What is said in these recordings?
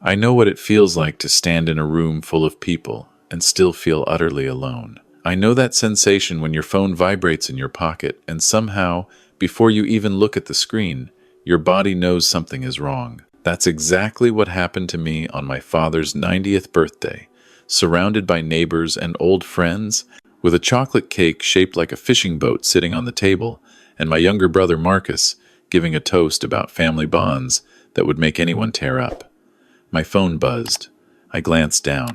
I know what it feels like to stand in a room full of people and still feel utterly alone. I know that sensation when your phone vibrates in your pocket and somehow, before you even look at the screen, your body knows something is wrong. That's exactly what happened to me on my father's 90th birthday, surrounded by neighbors and old friends, with a chocolate cake shaped like a fishing boat sitting on the table, and my younger brother Marcus giving a toast about family bonds that would make anyone tear up. My phone buzzed. I glanced down.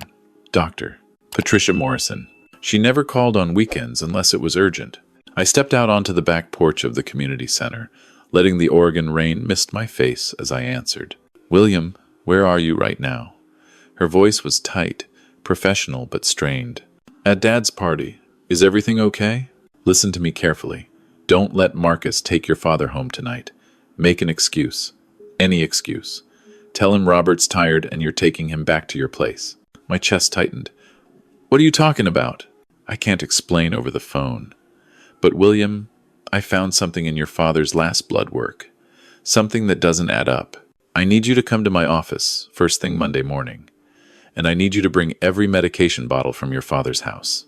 Doctor. Patricia Morrison. She never called on weekends unless it was urgent. I stepped out onto the back porch of the community center, letting the Oregon rain mist my face as I answered. William, where are you right now? Her voice was tight, professional but strained. At Dad's party. Is everything okay? Listen to me carefully. Don't let Marcus take your father home tonight. Make an excuse. Any excuse. Tell him Robert's tired and you're taking him back to your place. My chest tightened. What are you talking about? I can't explain over the phone. But William, I found something in your father's last blood work. Something that doesn't add up. I need you to come to my office first thing Monday morning. And I need you to bring every medication bottle from your father's house.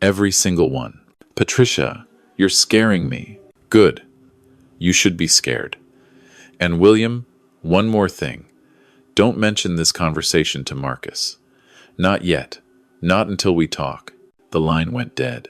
Every single one. Patricia, you're scaring me. Good. You should be scared. And William, one more thing. Don't mention this conversation to Marcus. Not yet. Not until we talk. The line went dead.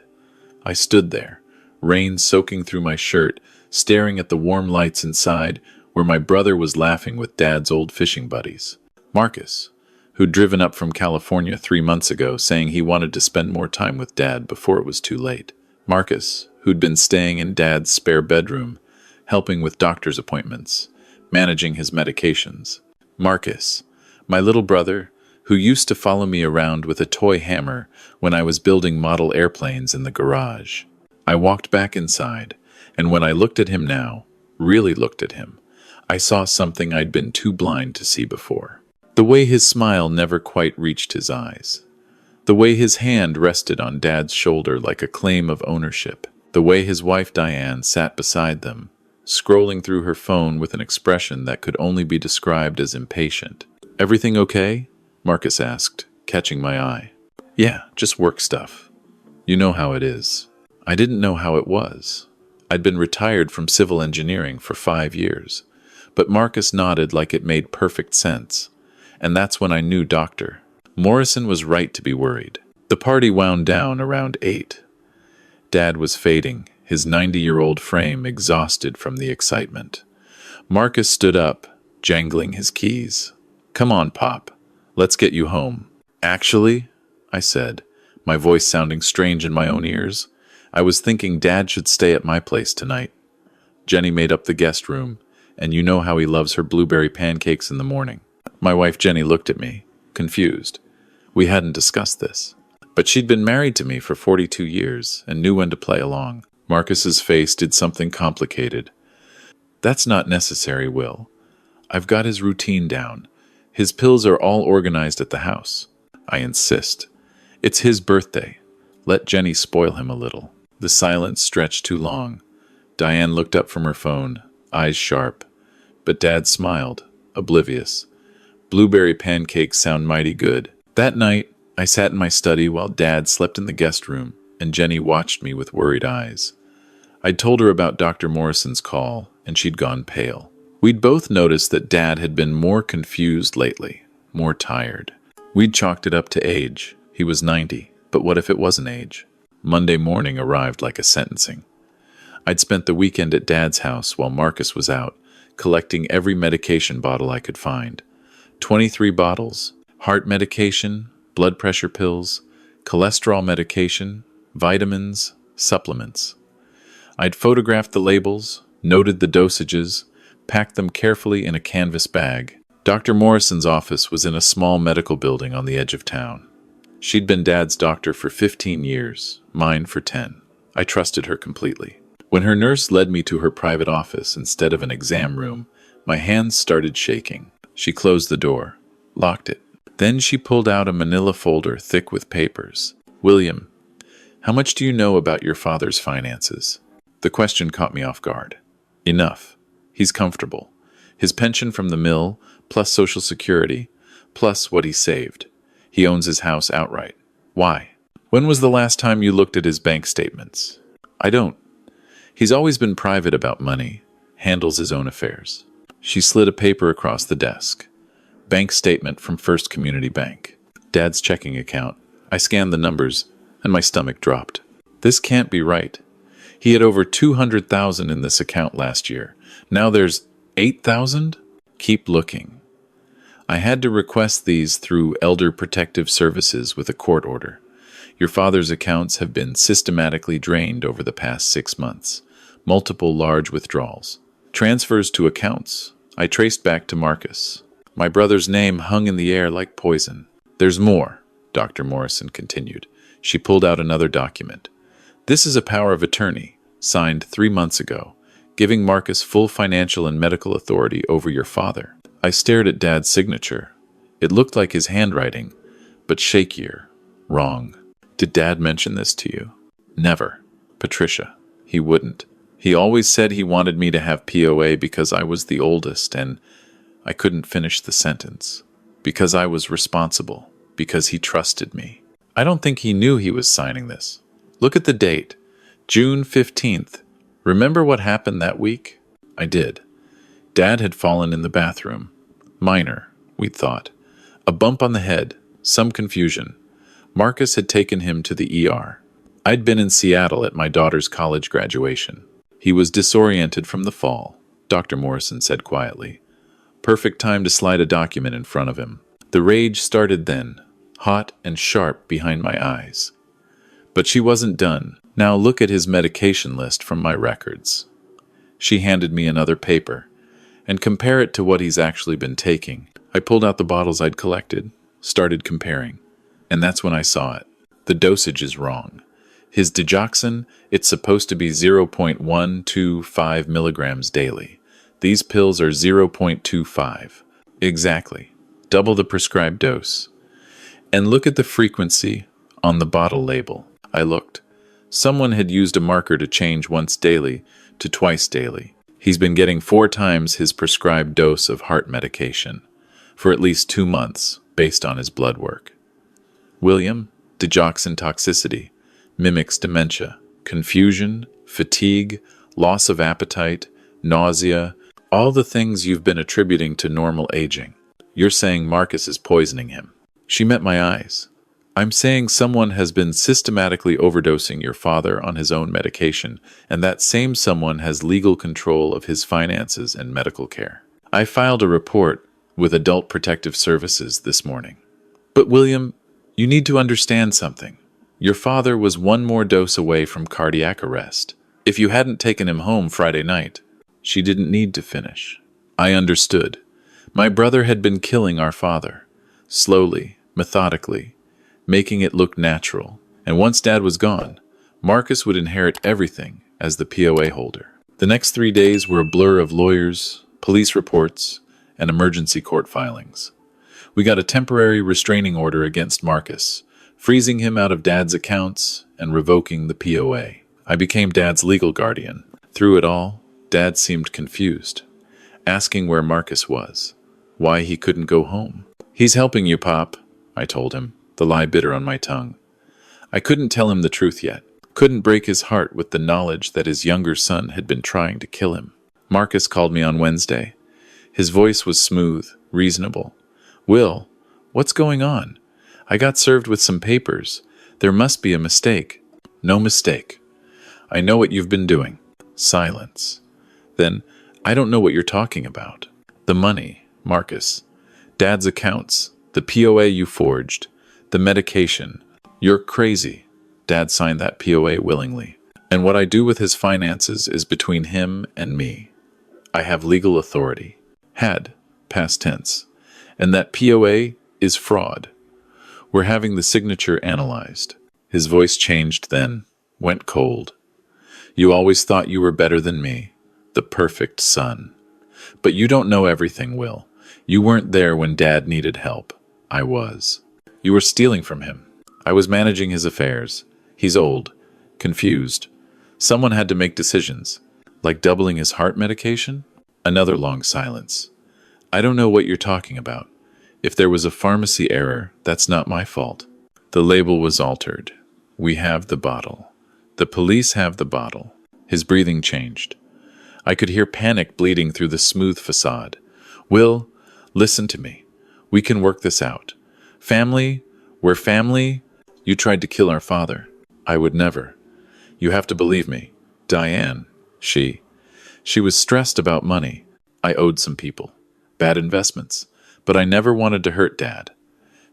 I stood there, rain soaking through my shirt, staring at the warm lights inside where my brother was laughing with Dad's old fishing buddies. Marcus, who'd driven up from California 3 months ago saying he wanted to spend more time with Dad before it was too late. Marcus, who'd been staying in Dad's spare bedroom, helping with doctor's appointments, managing his medications. Marcus, my little brother, who used to follow me around with a toy hammer when I was building model airplanes in the garage. I walked back inside, and when I looked at him now, really looked at him, I saw something I'd been too blind to see before. The way his smile never quite reached his eyes. The way his hand rested on Dad's shoulder like a claim of ownership. The way his wife Diane sat beside them, scrolling through her phone with an expression that could only be described as impatient. Everything okay? Marcus asked, catching my eye. Yeah, just work stuff. You know how it is. I didn't know how it was. I'd been retired from civil engineering for 5 years, but Marcus nodded like it made perfect sense. And that's when I knew Doctor Morrison was right to be worried. The party wound down around 8. Dad was fading, his 90-year-old frame exhausted from the excitement. Marcus stood up, jangling his keys. Come on, Pop. Let's get you home. Actually, I said, my voice sounding strange in my own ears, I was thinking Dad should stay at my place tonight. Jenny made up the guest room, and you know how he loves her blueberry pancakes in the morning. My wife Jenny looked at me, confused. We hadn't discussed this. But she'd been married to me for 42 years and knew when to play along. Marcus's face did something complicated. That's not necessary, Will. I've got his routine down. His pills are all organized at the house. I insist. It's his birthday. Let Jenny spoil him a little. The silence stretched too long. Diane looked up from her phone, eyes sharp. But Dad smiled, oblivious. Blueberry pancakes sound mighty good. That night, I sat in my study while Dad slept in the guest room, and Jenny watched me with worried eyes. I'd told her about Dr. Morrison's call, and she'd gone pale. We'd both noticed that Dad had been more confused lately, more tired. We'd chalked it up to age. He was 90, but what if it wasn't age? Monday morning arrived like a sentencing. I'd spent the weekend at Dad's house while Marcus was out, collecting every medication bottle I could find. 23 bottles, heart medication, blood pressure pills, cholesterol medication, vitamins, supplements. I'd photographed the labels, noted the dosages, packed them carefully in a canvas bag. Dr. Morrison's office was in a small medical building on the edge of town. She'd been Dad's doctor for 15 years, mine for 10. I trusted her completely. When her nurse led me to her private office instead of an exam room, my hands started shaking. She closed the door, locked it. Then she pulled out a manila folder thick with papers. William, how much do you know about your father's finances? The question caught me off guard. Enough. He's comfortable. His pension from the mill, plus Social Security, plus what he saved. He owns his house outright. Why? When was the last time you looked at his bank statements? I don't. He's always been private about money, handles his own affairs. She slid a paper across the desk. Bank statement from First Community Bank. Dad's checking account. I scanned the numbers, and my stomach dropped. This can't be right. He had over 200,000 in this account last year. Now there's 8,000? Keep looking. I had to request these through Elder Protective Services with a court order. Your father's accounts have been systematically drained over the past 6 months. Multiple large withdrawals. Transfers to accounts. I traced back to Marcus. My brother's name hung in the air like poison. There's more, Dr. Morrison continued. She pulled out another document. This is a power of attorney, signed 3 months ago, giving Marcus full financial and medical authority over your father. I stared at Dad's signature. It looked like his handwriting, but shakier. Wrong. Did Dad mention this to you? Never. Patricia. He wouldn't. He always said he wanted me to have POA because I was the oldest, and I couldn't finish the sentence. Because I was responsible. Because he trusted me. I don't think he knew he was signing this. Look at the date. June 15th. Remember what happened that week? I did. Dad had fallen in the bathroom. Minor, we'd thought. A bump on the head. Some confusion. Marcus had taken him to the ER. I'd been in Seattle at my daughter's college graduation. He was disoriented from the fall, Dr. Morrison said quietly. Perfect time to slide a document in front of him. The rage started then, hot and sharp behind my eyes. But she wasn't done. Now look at his medication list from my records. She handed me another paper. And compare it to what he's actually been taking. I pulled out the bottles I'd collected, started comparing. And that's when I saw it. The dosage is wrong. His digoxin, it's supposed to be 0.125 milligrams daily. These pills are 0.25. Exactly. Double the prescribed dose. And look at the frequency on the bottle label. I looked. Someone had used a marker to change once daily to twice daily. He's been getting 4 times his prescribed dose of heart medication for at least 2 months based on his blood work. William, digoxin toxicity, mimics dementia, confusion, fatigue, loss of appetite, nausea, all the things you've been attributing to normal aging. You're saying Marcus is poisoning him. She met my eyes. I'm saying someone has been systematically overdosing your father on his own medication, and that same someone has legal control of his finances and medical care. I filed a report with Adult Protective Services this morning. But William, you need to understand something. Your father was 1 more dose away from cardiac arrest. If you hadn't taken him home Friday night, she didn't need to finish. I understood. My brother had been killing our father, slowly, methodically, making it look natural. And once Dad was gone, Marcus would inherit everything as the POA holder. The next 3 days were a blur of lawyers, police reports, and emergency court filings. We got a temporary restraining order against Marcus, freezing him out of Dad's accounts and revoking the POA. I became Dad's legal guardian. Through it all, Dad seemed confused, asking where Marcus was, why he couldn't go home. He's helping you, Pop, I told him, the lie bitter on my tongue. I couldn't tell him the truth yet, couldn't break his heart with the knowledge that his younger son had been trying to kill him. Marcus called me on Wednesday. His voice was smooth, reasonable. Will, what's going on? I got served with some papers. There must be a mistake. No mistake. I know what you've been doing. Silence. Then, I don't know what you're talking about. The money, Marcus. Dad's accounts. The POA you forged. The medication. You're crazy. Dad signed that POA willingly. And what I do with his finances is between him and me. I have legal authority. Had. Past tense. And that POA is fraud. We're having the signature analyzed. His voice changed then, went cold. You always thought you were better than me, the perfect son. But you don't know everything, Will. You weren't there when Dad needed help. I was. You were stealing from him. I was managing his affairs. He's old, confused. Someone had to make decisions, like doubling his heart medication. Another long silence. I don't know what you're talking about. If there was a pharmacy error, that's not my fault. The label was altered. We have the bottle. The police have the bottle. His breathing changed. I could hear panic bleeding through the smooth facade. Will, listen to me. We can work this out. Family, we're family. You tried to kill our father. I would never. You have to believe me. Diane, she was stressed about money. I owed some people. Bad investments. But I never wanted to hurt Dad.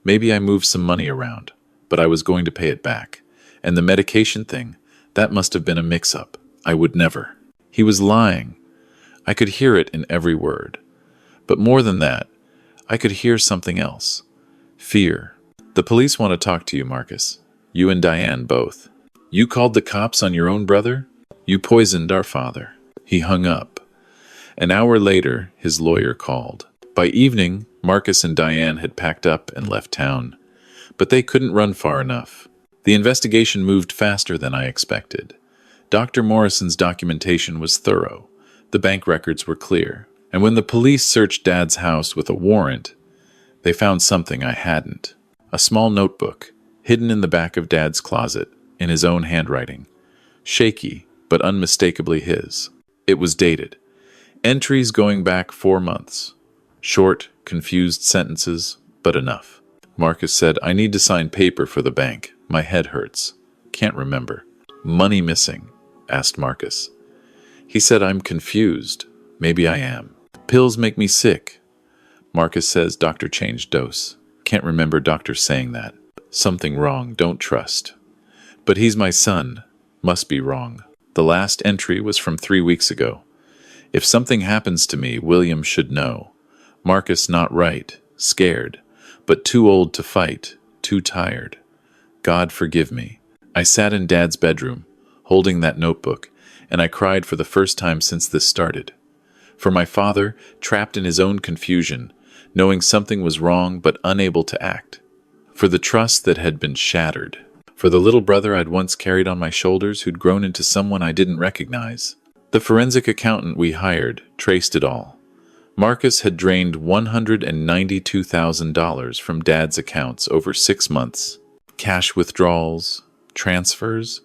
Maybe I moved some money around, but I was going to pay it back. And the medication thing, that must have been a mix-up. I would never. He was lying. I could hear it in every word. But more than that, I could hear something else. Fear. The police want to talk to you, Marcus. You and Diane both. You called the cops on your own brother? You poisoned our father. He hung up. An hour later, his lawyer called. By evening, Marcus and Diane had packed up and left town. But they couldn't run far enough. The investigation moved faster than I expected. Dr. Morrison's documentation was thorough. The bank records were clear. And when the police searched Dad's house with a warrant, they found something I hadn't. A small notebook, hidden in the back of Dad's closet, in his own handwriting. Shaky, but unmistakably his. It was dated. Entries going back 4 months. Short, confused sentences, but enough. Marcus said, I need to sign paper for the bank. My head hurts. Can't remember. Money missing? Asked Marcus. He said, I'm confused. Maybe I am. Pills make me sick. Marcus says doctor changed dose. Can't remember doctor saying that. Something wrong, don't trust. But he's my son. Must be wrong. The last entry was from 3 weeks ago. If something happens to me, William should know. Marcus not right, scared, but too old to fight, too tired. God forgive me. I sat in Dad's bedroom, holding that notebook, and I cried for the first time since this started. For my father, trapped in his own confusion, knowing something was wrong but unable to act. For the trust that had been shattered. For the little brother I'd once carried on my shoulders who'd grown into someone I didn't recognize. The forensic accountant we hired traced it all. Marcus had drained $192,000 from Dad's accounts over 6 months. Cash withdrawals, transfers,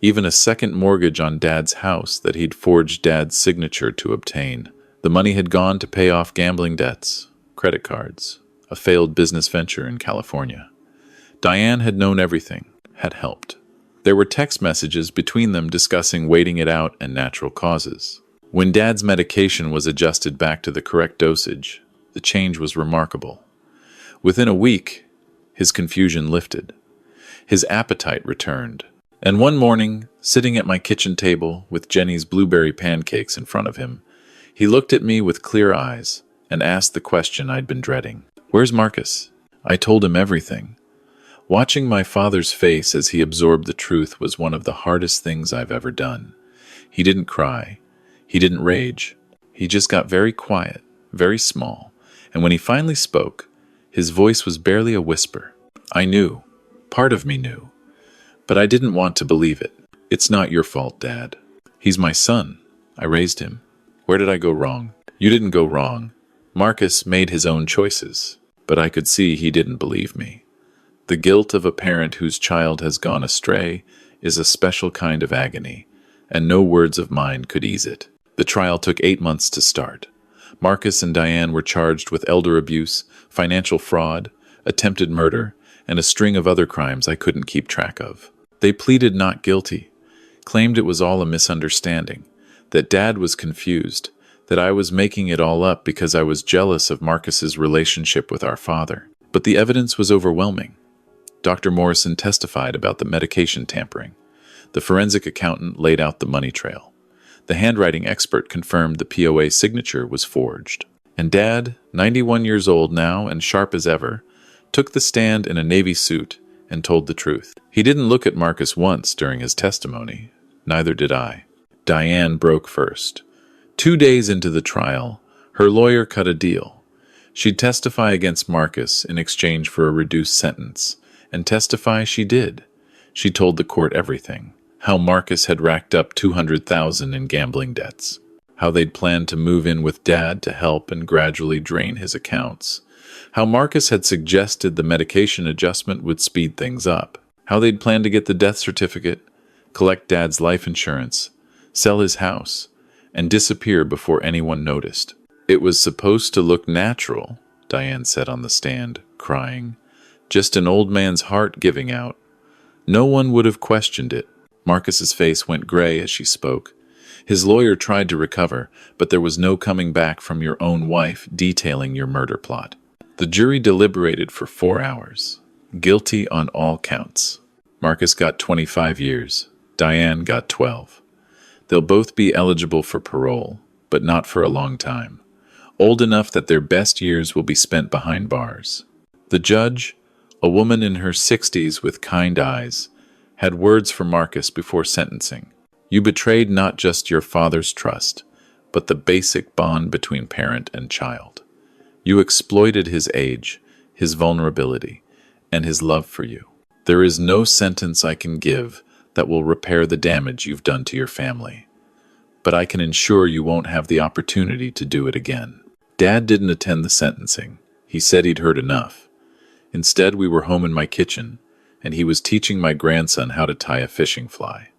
even a second mortgage on Dad's house that he'd forged Dad's signature to obtain. The money had gone to pay off gambling debts, credit cards, a failed business venture in California. Diane had known everything, had helped. There were text messages between them discussing waiting it out and natural causes. When Dad's medication was adjusted back to the correct dosage, the change was remarkable. Within a week, his confusion lifted. His appetite returned. And one morning, sitting at my kitchen table with Jenny's blueberry pancakes in front of him, he looked at me with clear eyes and asked the question I'd been dreading. Where's Marcus? I told him everything. Watching my father's face as he absorbed the truth was one of the hardest things I've ever done. He didn't cry. He didn't rage. He just got very quiet, very small, and when he finally spoke, his voice was barely a whisper. I knew. Part of me knew. But I didn't want to believe it. It's not your fault, Dad. He's my son. I raised him. Where did I go wrong? You didn't go wrong. Marcus made his own choices, but I could see he didn't believe me. The guilt of a parent whose child has gone astray is a special kind of agony, and no words of mine could ease it. The trial took 8 months to start. Marcus and Diane were charged with elder abuse, financial fraud, attempted murder, and a string of other crimes I couldn't keep track of. They pleaded not guilty, claimed it was all a misunderstanding, that Dad was confused, that I was making it all up because I was jealous of Marcus's relationship with our father. But the evidence was overwhelming. Dr. Morrison testified about the medication tampering. The forensic accountant laid out the money trail. The handwriting expert confirmed the POA signature was forged. And Dad, 91 years old now and sharp as ever, took the stand in a Navy suit and told the truth. He didn't look at Marcus once during his testimony. Neither did I. Diane broke first. 2 days into the trial, her lawyer cut a deal. She'd testify against Marcus in exchange for a reduced sentence, and testify she did. She told the court everything. How Marcus had racked up $200,000 in gambling debts. How they'd planned to move in with Dad to help and gradually drain his accounts. How Marcus had suggested the medication adjustment would speed things up. How they'd planned to get the death certificate, collect Dad's life insurance, sell his house, and disappear before anyone noticed. It was supposed to look natural, Diane said on the stand, crying. Just an old man's heart giving out. No one would have questioned it. Marcus's face went gray as she spoke. His lawyer tried to recover, but there was no coming back from your own wife detailing your murder plot. The jury deliberated for 4 hours. Guilty on all counts. Marcus got 25 years. Diane got 12. They'll both be eligible for parole, but not for a long time. Old enough that their best years will be spent behind bars. The judge, a woman in her 60s with kind eyes, had words for Marcus before sentencing. You betrayed not just your father's trust, but the basic bond between parent and child. You exploited his age, his vulnerability, and his love for you. There is no sentence I can give that will repair the damage you've done to your family. But I can ensure you won't have the opportunity to do it again. Dad didn't attend the sentencing. He said he'd heard enough. Instead, we were home in my kitchen, and he was teaching my grandson how to tie a fishing fly.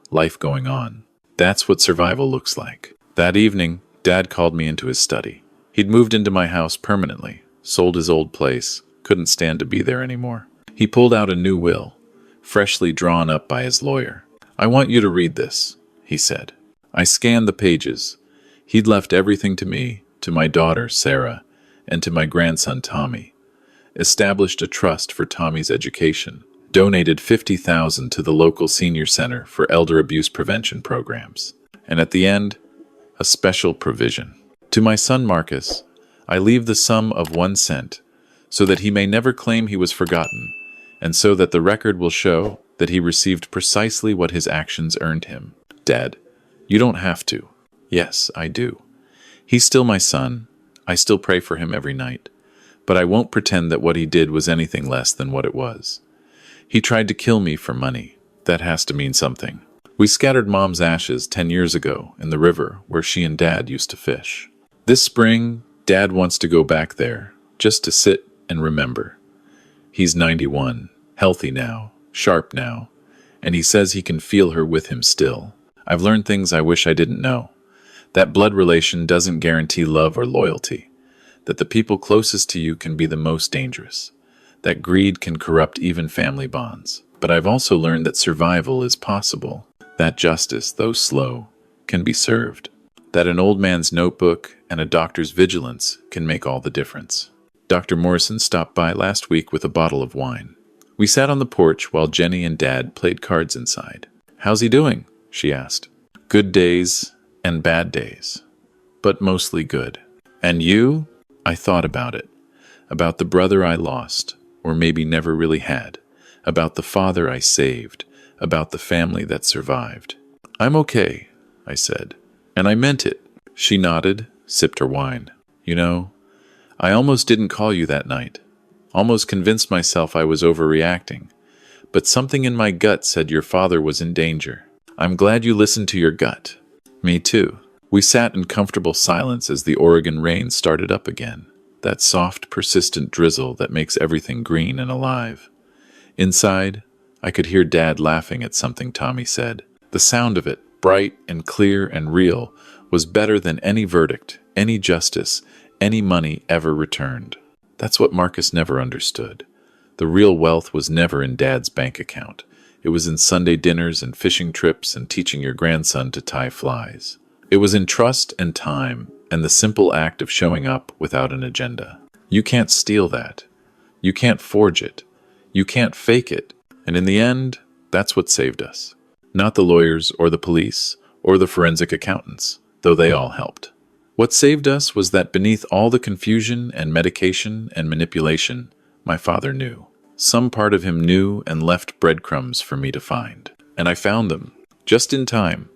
Life going on. That's what survival looks like. That evening, Dad called me into his study. He'd moved into my house permanently, sold his old place, couldn't stand to be there anymore. He pulled out a new will, freshly drawn up by his lawyer. I want you to read this, he said. I scanned the pages. He'd left everything to me, to my daughter, Sarah, and to my grandson, Tommy. Established a trust for Tommy's education. Donated $50,000 to the local senior center for elder abuse prevention programs. And at the end, a special provision. To my son Marcus, I leave the sum of 1 cent, so that he may never claim he was forgotten, and so that the record will show that he received precisely what his actions earned him. Dad, you don't have to. Yes, I do. He's still my son. I still pray for him every night. But I won't pretend that what he did was anything less than what it was. He tried to kill me for money. That has to mean something. We scattered Mom's ashes 10 years ago in the river where she and Dad used to fish. This spring, Dad wants to go back there, just to sit and remember. He's 91, healthy now, sharp now, and he says he can feel her with him still. I've learned things I wish I didn't know. That blood relation doesn't guarantee love or loyalty. That the people closest to you can be the most dangerous. That greed can corrupt even family bonds. But I've also learned that survival is possible. That justice, though slow, can be served. That an old man's notebook and a doctor's vigilance can make all the difference. Dr. Morrison stopped by last week with a bottle of wine. We sat on the porch while Jenny and Dad played cards inside. How's he doing? She asked. Good days and bad days, but mostly good. And you? I thought about it. About the brother I lost, or maybe never really had. About the father I saved. About the family that survived. I'm okay, I said. And I meant it. She nodded, sipped her wine. You know, I almost didn't call you that night. Almost convinced myself I was overreacting. But something in my gut said your father was in danger. I'm glad you listened to your gut. Me too. We sat in comfortable silence as the Oregon rain started up again. That soft, persistent drizzle that makes everything green and alive. Inside, I could hear Dad laughing at something Tommy said. The sound of it, bright and clear and real, was better than any verdict, any justice, any money ever returned. That's what Marcus never understood. The real wealth was never in Dad's bank account. It was in Sunday dinners and fishing trips and teaching your grandson to tie flies. It was in trust and time and the simple act of showing up without an agenda. You can't steal that. You can't forge it. You can't fake it. And in the end, that's what saved us. Not the lawyers or the police or the forensic accountants, though they all helped. What saved us was that beneath all the confusion and medication and manipulation, my father knew. Some part of him knew and left breadcrumbs for me to find. And I found them, just in time,